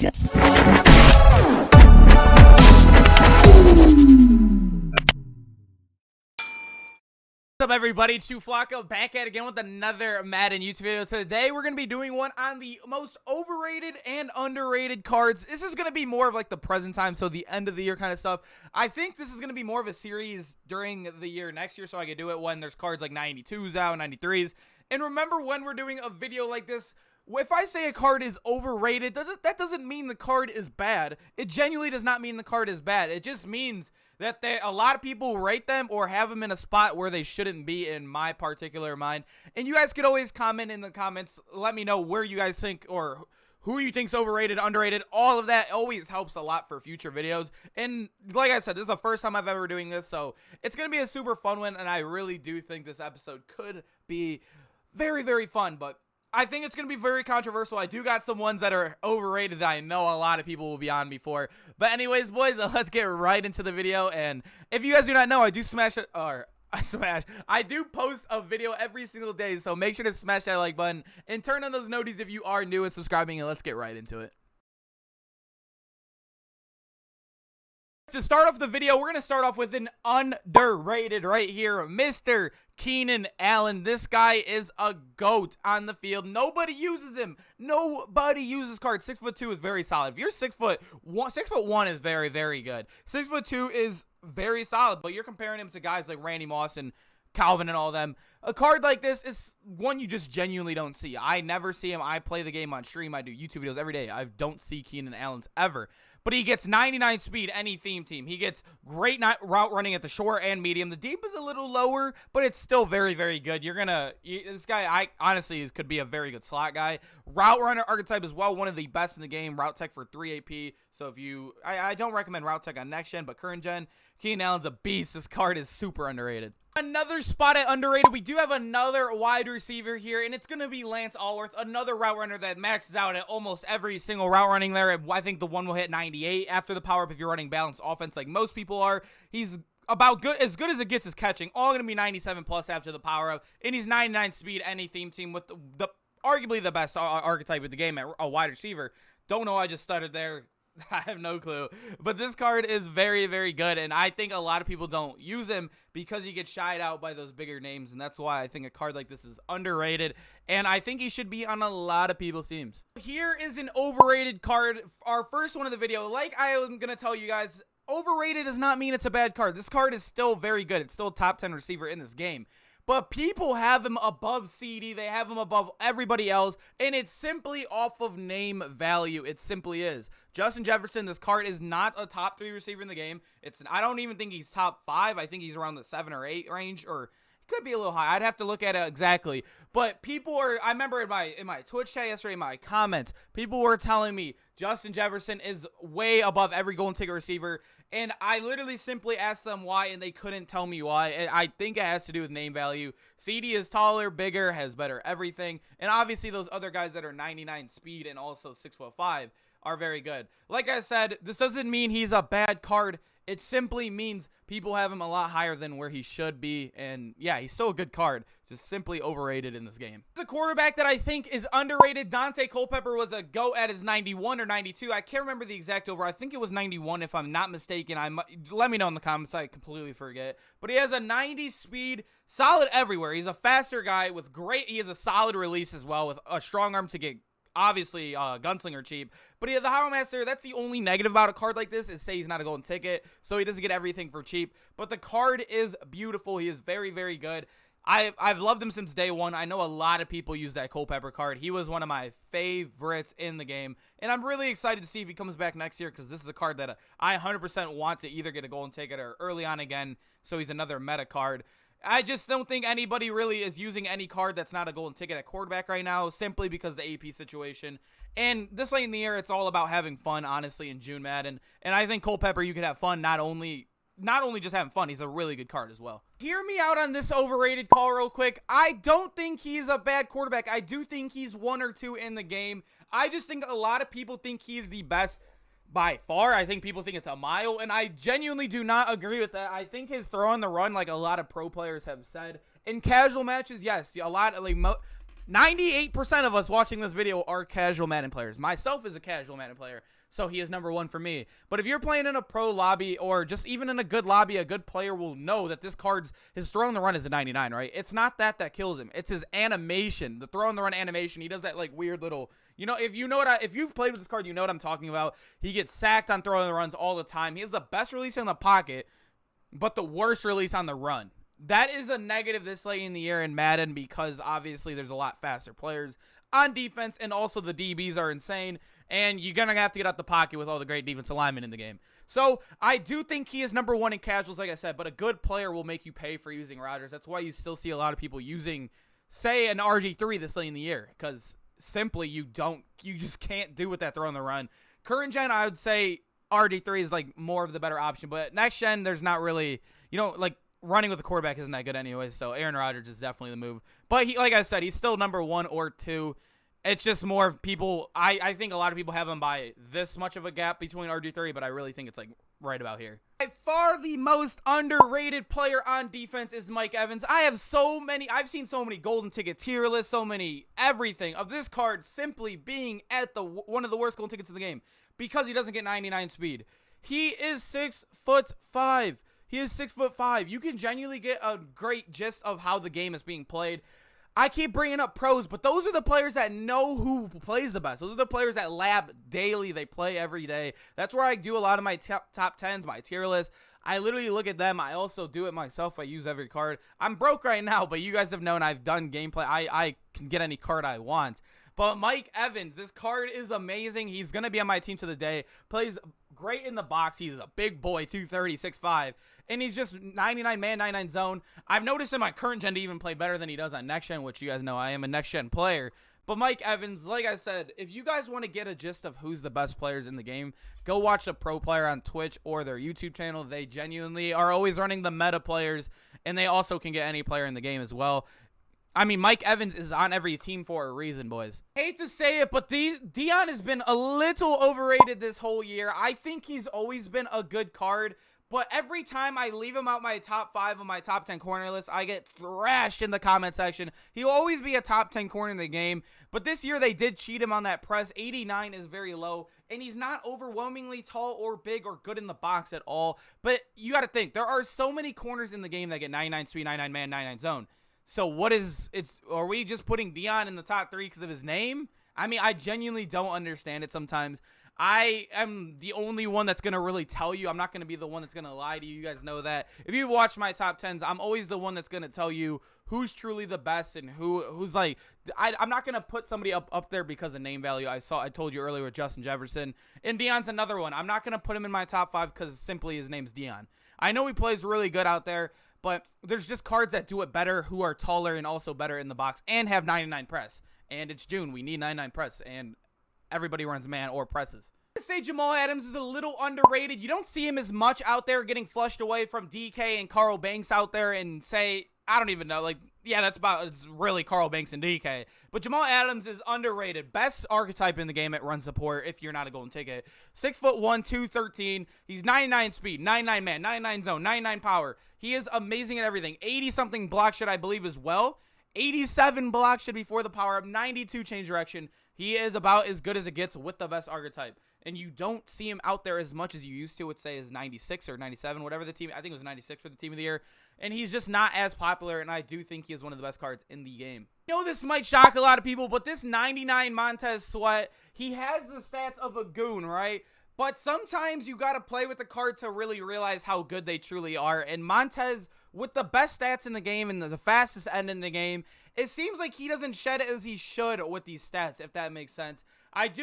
What's up, everybody? It's Flacco back at it again with another Madden YouTube video. Today we're going to be doing one on the most overrated and underrated cards. This is going to be more of like the present time, so the end of the year kind of stuff. I think this is going to be more of a series during the year next year, so I can do it when there's cards like 92s out, 93s. And remember, when we're doing a video like this, if I say a card is overrated, that doesn't mean the card is bad. It genuinely does not mean the card is bad. It just means that a lot of people rate them or have them in a spot where they shouldn't be, in my particular mind. And you guys could always comment in the comments. Let me know where you guys think, or who you think's overrated, underrated. All of that always helps a lot for future videos. And like I said, this is the first time I've ever doing this, so it's going to be a super fun one. And I really do think this episode could be very, very fun. But I think it's going to be very controversial. I do got some ones that are overrated that I know a lot of people will be on before. But anyways, boys, let's get right into the video. And if you guys do not know, I do I do post a video every single day. So make sure to smash that like button and turn on those noties if you are new and subscribing. And let's get right into it. To start off the video, we're going to start off with an underrated right here, Mr. Keenan Allen. This guy is a GOAT on the field. Nobody uses him. Nobody uses cards. 6'2" is very solid. If you're 6'1" is very, very good. 6'2" is very solid, but you're comparing him to guys like Randy Moss and Calvin and all them. A card like this is one you just genuinely don't see. I never see him. I play the game on stream. I do YouTube videos every day. I don't see Keenan Allen's ever. But he gets 99 speed, any theme team. He gets great route running at the short and medium. The deep is a little lower, but it's still very, very good. This guy, honestly could be a very good slot guy. Route runner archetype as well, one of the best in the game. Route tech for 3 AP. So if you, I don't recommend route tech on next gen, but current gen, Keenan Allen's a beast. This card is super underrated. Another spot at underrated, we do have another wide receiver here, and it's going to be Lance Alworth, another route runner that maxes out at almost every single route running there. I think the one will hit 98 after the power up if you're running balanced offense like most people are. He's about as good as it gets is catching. All going to be 97 plus after the power up, and he's 99 speed any theme team with the arguably the best archetype of the game at a wide receiver. Don't know, I just stuttered there. I have no clue, but this card is very, very good, and I think a lot of people don't use him because he gets shied out by those bigger names, and that's why I think a card like this is underrated, and I think he should be on a lot of people's teams. Here is an overrated card, our first one of the video. Like I am going to tell you guys, overrated does not mean it's a bad card. This card is still very good. It's still a top 10 receiver in this game. But people have him above CD, they have him above everybody else, and it's simply off of name value. It simply is. Justin Jefferson, this card is not a top 3 receiver in the game. I don't even think he's top 5. I think he's around the 7 or 8 range, or could be a little high. I'd have to look at it exactly. But people are, I remember in my Twitch chat yesterday, in my comments, people were telling me Justin Jefferson is way above every golden ticket receiver. And I literally simply asked them why, and they couldn't tell me why. I think it has to do with name value. CD is taller, bigger, has better everything. And obviously those other guys that are 99 speed and also 6'5" are very good. Like I said, this doesn't mean he's a bad card. It simply means people have him a lot higher than where he should be. And yeah, he's still a good card, just simply overrated in this game. The quarterback that I think is underrated, Daunte Culpepper, was a GOAT at his 91 or 92. I can't remember the exact over. I think it was 91 if I'm not mistaken. Let me know in the comments. I completely forget. But he has a 90 speed, solid everywhere. He's a faster guy with he has a solid release as well, with a strong arm to get obviously gunslinger cheap. But the Hero Master, that's the only negative about a card like this, is say he's not a golden ticket, so he doesn't get everything for cheap. But the card is beautiful. He is very, very good. I've loved him since day one. I know a lot of people use that Culpepper card. He was one of my favorites in the game, and I'm really excited to see if he comes back next year, because this is a card that I 100% want to either get a golden ticket or early on again, so he's another meta card. I just don't think anybody really is using any card that's not a golden ticket at quarterback right now, simply because of the AP situation. And this late in the year, it's all about having fun, honestly, in June Madden. And I think Culpepper, you could have fun, not only just having fun, he's a really good card as well. Hear me out on this overrated call real quick. I don't think he's a bad quarterback. I do think he's 1 or 2 in the game. I just think a lot of people think he's the best by far. I think people think it's a mile, and I genuinely do not agree with that. I think his throw on the run, like a lot of pro players have said, in casual matches, yes, a lot, like 98% of us watching this video are casual Madden players. Myself is a casual Madden player, so he is number 1 for me. But if you're playing in a pro lobby or just even in a good lobby, a good player will know that this card's, his throw and the run is a 99, right? It's not that kills him. It's his animation, the throw and the run animation. He does that like weird little, you know, if you've played with this card, you know what I'm talking about. He gets sacked on throwing the runs all the time. He has the best release in the pocket, but the worst release on the run. That is a negative this late in the year in Madden because obviously there's a lot faster players on defense, and also the DBs are insane, and you're going to have to get out the pocket with all the great defensive linemen in the game. So I do think he is number 1 in casuals, like I said, but a good player will make you pay for using Rodgers. That's why you still see a lot of people using, say, an RG3 this late in the year, because simply you just can't do with that throw on the run. Current gen, I would say RG3 is like more of the better option, but next gen, there's not really, you know, like, running with the quarterback isn't that good anyway, so Aaron Rodgers is definitely the move. But he, like I said, he's still number 1 or 2. It's just more people. I think a lot of people have him by this much of a gap between RG3, but I really think it's like right about here. By far the most underrated player on defense is Mike Evans. I've seen so many golden ticket tier lists, so many everything of this card simply being at one of the worst golden tickets in the game because he doesn't get 99 speed. He is 6'5". He is 6'5". You can genuinely get a great gist of how the game is being played. I keep bringing up pros, but those are the players that know who plays the best. Those are the players that lab daily. They play every day. That's where I do a lot of my top 10s, my tier list. I literally look at them. I also do it myself. I use every card. I'm broke right now, but you guys have known I've done gameplay. I can get any card I want. But Mike Evans, this card is amazing. He's going to be on my team to the day. Plays great in the box. He's a big boy, 230, 6'5", and he's just 99 man, 99 zone. I've noticed in my current gen to even play better than he does on next gen, which you guys know I am a next gen player. But Mike Evans, like I said, if you guys want to get a gist of who's the best players in the game, go watch a pro player on Twitch or their YouTube channel. They genuinely are always running the meta players, and they also can get any player in the game as well. I mean, Mike Evans is on every team for a reason, boys. Hate to say it, but Delon has been a little overrated this whole year. I think he's always been a good card, but every time I leave him out my top 5 of my top 10 corner list, I get thrashed in the comment section. He'll always be a top 10 corner in the game, but this year they did cheat him on that press. 89 is very low, and he's not overwhelmingly tall or big or good in the box at all. But you got to think, there are so many corners in the game that get 99 speed, 99 man, 99 zone. So are we just putting Delon in the top 3 because of his name? I mean, I genuinely don't understand it sometimes. I am the only one that's going to really tell you. I'm not going to be the one that's going to lie to you. You guys know that. If you watch my top 10s, I'm always the one that's going to tell you who's truly the best and who's like, I'm not going to put somebody up there because of name value. I told you earlier with Justin Jefferson. And Deion's another one. I'm not going to put him in my top 5 because simply his name's Delon. I know he plays really good out there, but there's just cards that do it better, who are taller and also better in the box and have 99 press. And it's June. We need 99 press, and everybody runs man or presses. I say Jamal Adams is a little underrated. You don't see him as much out there getting flushed away from DK and Carl Banks out there and say, I don't even know, like, yeah, it's really Carl Banks and DK. But Jamal Adams is underrated. Best archetype in the game at run support if you're not a golden ticket. 6'1", 213. He's 99 speed, 99 man, 99 zone, 99 power. He is amazing at everything. 80-something block shed, I believe, as well. 87 block shed before the power up. 92 change direction. He is about as good as it gets with the best archetype. And you don't see him out there as much as you used to. Would say is 96 or 97, whatever the team. I think it was 96 for the team of the year. And he's just not as popular, and I do think he is one of the best cards in the game. I know this might shock a lot of people, but this 99 Montez Sweat, he has the stats of a goon, right? But sometimes you got to play with the card to really realize how good they truly are. And Montez, with the best stats in the game and the fastest end in the game, it seems like he doesn't shed as he should with these stats, if that makes sense. I've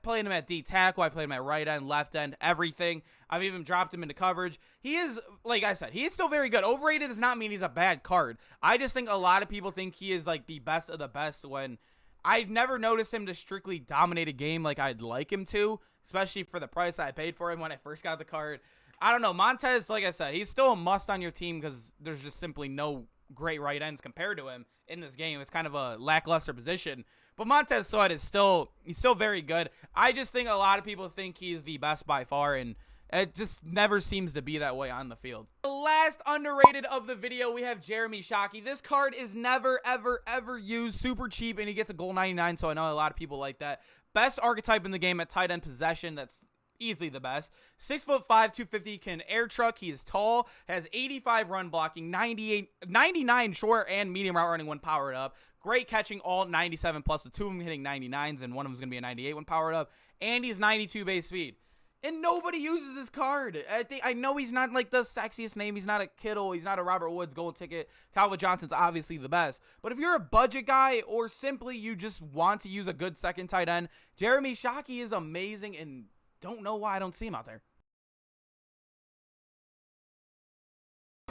played him at D tackle, I played him at right end, left end, everything. I've even dropped him into coverage. He is, like I said, he is still very good. Overrated does not mean he's a bad card. I just think a lot of people think he is like the best of the best when I've never noticed him to strictly dominate a game like I'd like him to, especially for the price I paid for him when I first got the card. I don't know. Montez, like I said, he's still a must on your team because there's just simply no great right ends compared to him in this game. It's kind of a lackluster position. But Montez Sweat is still very good. I just think a lot of people think he's the best by far, and It just never seems to be that way on the field. The last underrated of the video, we have Jeremy Shockey. This card is never, ever, ever used. Super cheap, and he gets a goal 99, so I know a lot of people like that. Best archetype in the game at tight end possession. That's easily the best. 6'5", 250, can air truck. He is tall, has 85 run blocking, 99 short and medium route running when powered up. Great catching, all 97 plus, with 2 of them hitting 99s, and one of them is going to be a 98 when powered up. And he's 92 base speed. And nobody uses this card. I know he's not like the sexiest name. He's not a Kittle. He's not a Robert Woods gold ticket. Calvin Johnson's obviously the best. But if you're a budget guy or simply you just want to use a good second tight end, Jeremy Shockey is amazing, and don't know why I don't see him out there.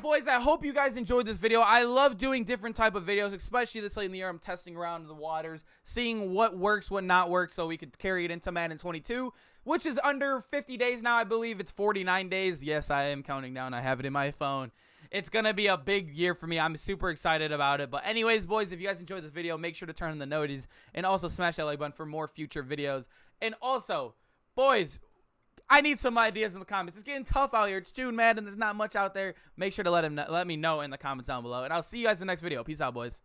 Boys, I hope you guys enjoyed this video. I love doing different type of videos, especially this late in the year. I'm testing around the waters, seeing what works, what not works, so we could carry it into Madden 22, which is under 50 days now. I believe it's 49 days. Yes, I am counting down. I have it in my phone. It's going to be a big year for me. I'm super excited about it. But anyways, boys, if you guys enjoyed this video, make sure to turn on the notices and also smash that like button for more future videos. And also, boys, I need some ideas in the comments. It's getting tough out here. It's June, Madden. There's not much out there. Make sure to let me know in the comments down below. And I'll see you guys in the next video. Peace out, boys.